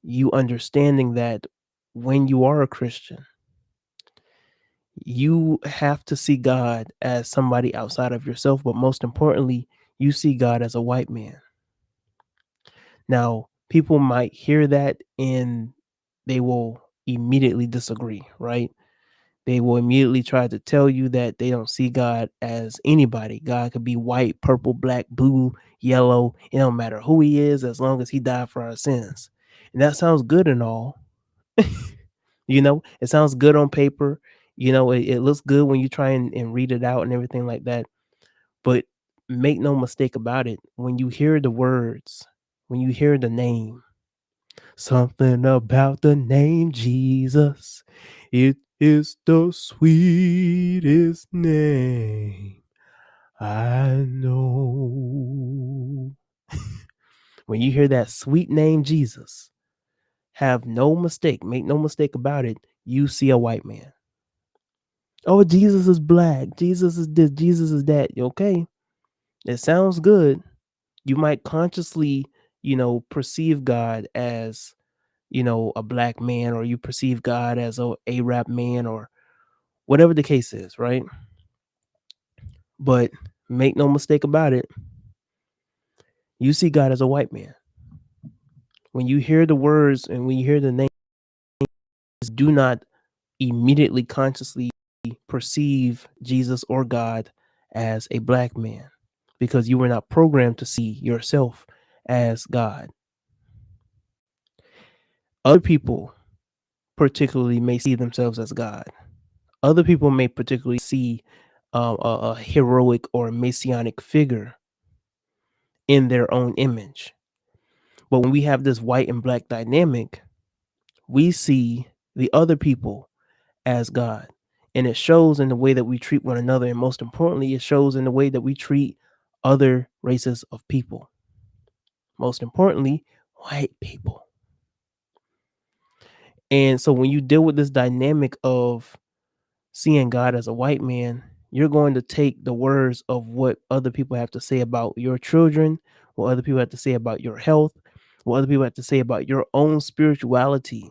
you understanding that when you are a Christian, you have to see God as somebody outside of yourself, but most importantly, you see God as a white man. Now, people might hear that and they will immediately disagree, right? They will immediately try to tell you that they don't see God as anybody. God could be white, purple, black, blue, yellow. It don't matter who he is as long as he died for our sins. And that sounds good and all. It sounds good on paper. It looks good when you try and read it out and everything like that. But make no mistake about it. When you hear the words, when you hear the name, something about the name Jesus, it is the sweetest name I know. When you hear that sweet name Jesus, have no mistake, make no mistake about it, you see a white man. Oh, Jesus is black. Jesus is this. Jesus is that. Okay. It sounds good. You might consciously, perceive God as, a black man, or you perceive God as a Arab man, or whatever the case is, right? But make no mistake about it, you see God as a white man. When you hear the words and when you hear the name, do not immediately consciously perceive Jesus or God as a black man, because you were not programmed to see yourself as God. Other people particularly may see themselves as God. Other people may particularly see a heroic or messianic figure in their own image. But when we have this white and black dynamic, we see the other people as God. And it shows in the way that we treat one another. And most importantly, it shows in the way that we treat other races of people. Most importantly, white people. And so when you deal with this dynamic of seeing God as a white man, you're going to take the words of what other people have to say about your children, what other people have to say about your health, what other people have to say about your own spirituality,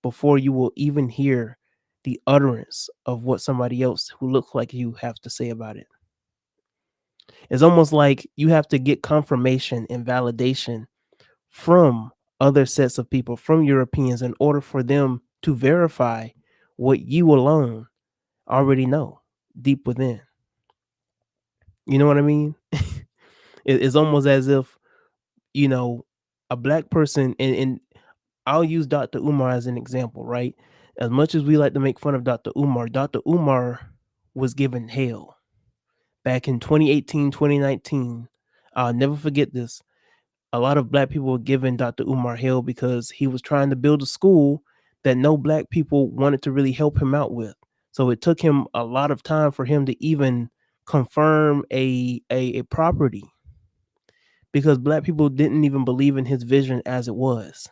before you will even hear the utterance of what somebody else who looks like you have to say about it. It's almost like you have to get confirmation and validation from other sets of people, from Europeans, in order for them to verify what you alone already know deep within. You know what I mean? It's almost as if, you know, a black person, and I'll use Dr. Umar as an example, right? As much as we like to make fun of Dr. Umar was given hell back in 2018, 2019. I'll never forget this. A lot of black people were giving Dr. Umar hell because he was trying to build a school that no black people wanted to really help him out with. So it took him a lot of time for him to even confirm a property, because black people didn't even believe in his vision as it was.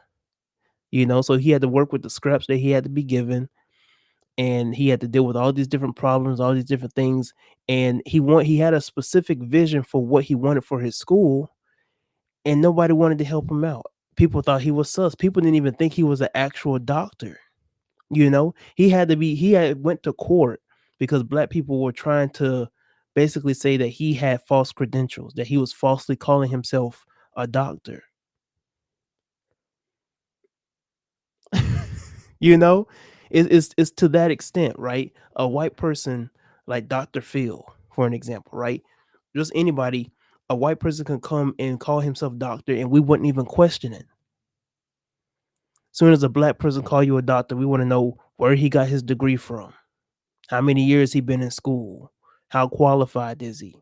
So he had to work with the scraps that he had to be given, and he had to deal with all these different problems, all these different things. And he had a specific vision for what he wanted for his school, and nobody wanted to help him out. People thought he was sus. People didn't even think he was an actual doctor. He had went to court because black people were trying to basically say that he had false credentials, that he was falsely calling himself a doctor. you know, it's to that extent, right? A white person like Dr. Phil, for an example, right? Just anybody, a white person can come and call himself doctor, and we wouldn't even question it. Soon as a black person call you a doctor, we want to know where he got his degree from, how many years he been in school, how qualified is he.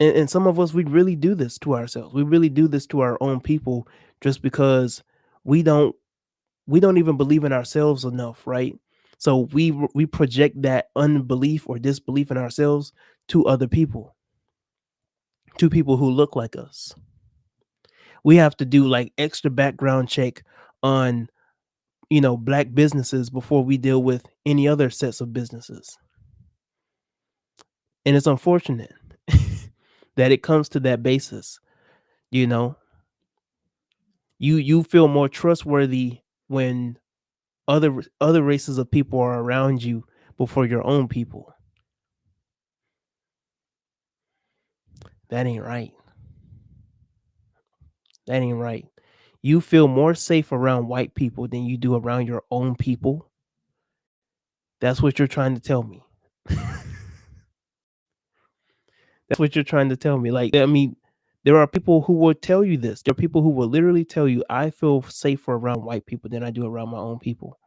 And some of us, we really do this to ourselves. We really do this to our own people, just because we don't we don't even believe in ourselves enough, right? So we project that unbelief or disbelief in ourselves to other people, to people who look like us. We have to do like extra background check on, black businesses before we deal with any other sets of businesses. And it's unfortunate that it comes to that basis, you know. You feel more trustworthy when other races of people are around you before your own people. That ain't right. That ain't right. You feel more safe around white people than you do around your own people. That's what you're trying to tell me. That's what you're trying to tell me. Like, I mean, there are people who will tell you this. There are people who will literally tell you, I feel safer around white people than I do around my own people.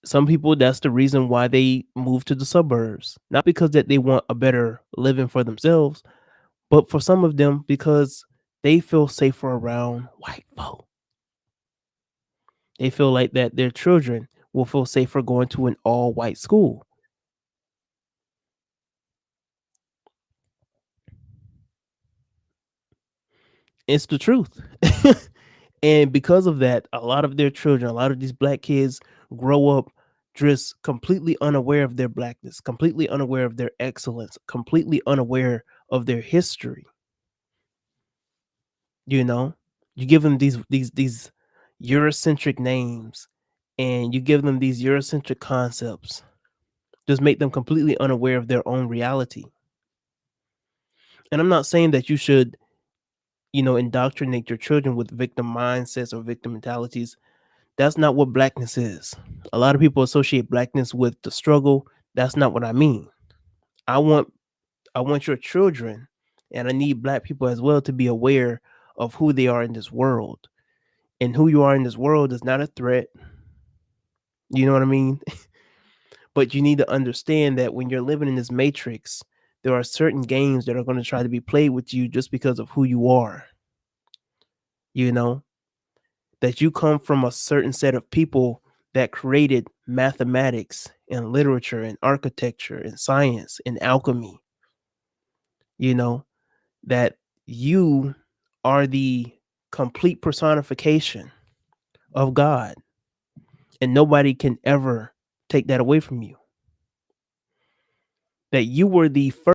Some people, that's the reason why they move to the suburbs. Not because that they want a better living for themselves, but for some of them, because they feel safer around white folk. They feel like that their children will feel safer going to an all white school. It's the truth. And because of that, a lot of their children, a lot of these black kids grow up just completely unaware of their blackness, completely unaware of their excellence, completely unaware of their history. You know, you give them these Eurocentric names, and you give them these Eurocentric concepts, just make them completely unaware of their own reality. And I'm not saying that you should, indoctrinate your children with victim mindsets or victim mentalities. That's not what blackness is. A lot of people associate blackness with the struggle. That's not what I mean. I want I want your children, and I need black people as well to be aware of who they are in this world. And who you are in this world is not a threat. You know what I mean? But you need to understand that when you're living in this matrix, there are certain games that are going to try to be played with you just because of who you are. You know, that you come from a certain set of people that created mathematics and literature and architecture and science and alchemy, you know, that you are the complete personification of God, and nobody can ever take that away from you. That you were the first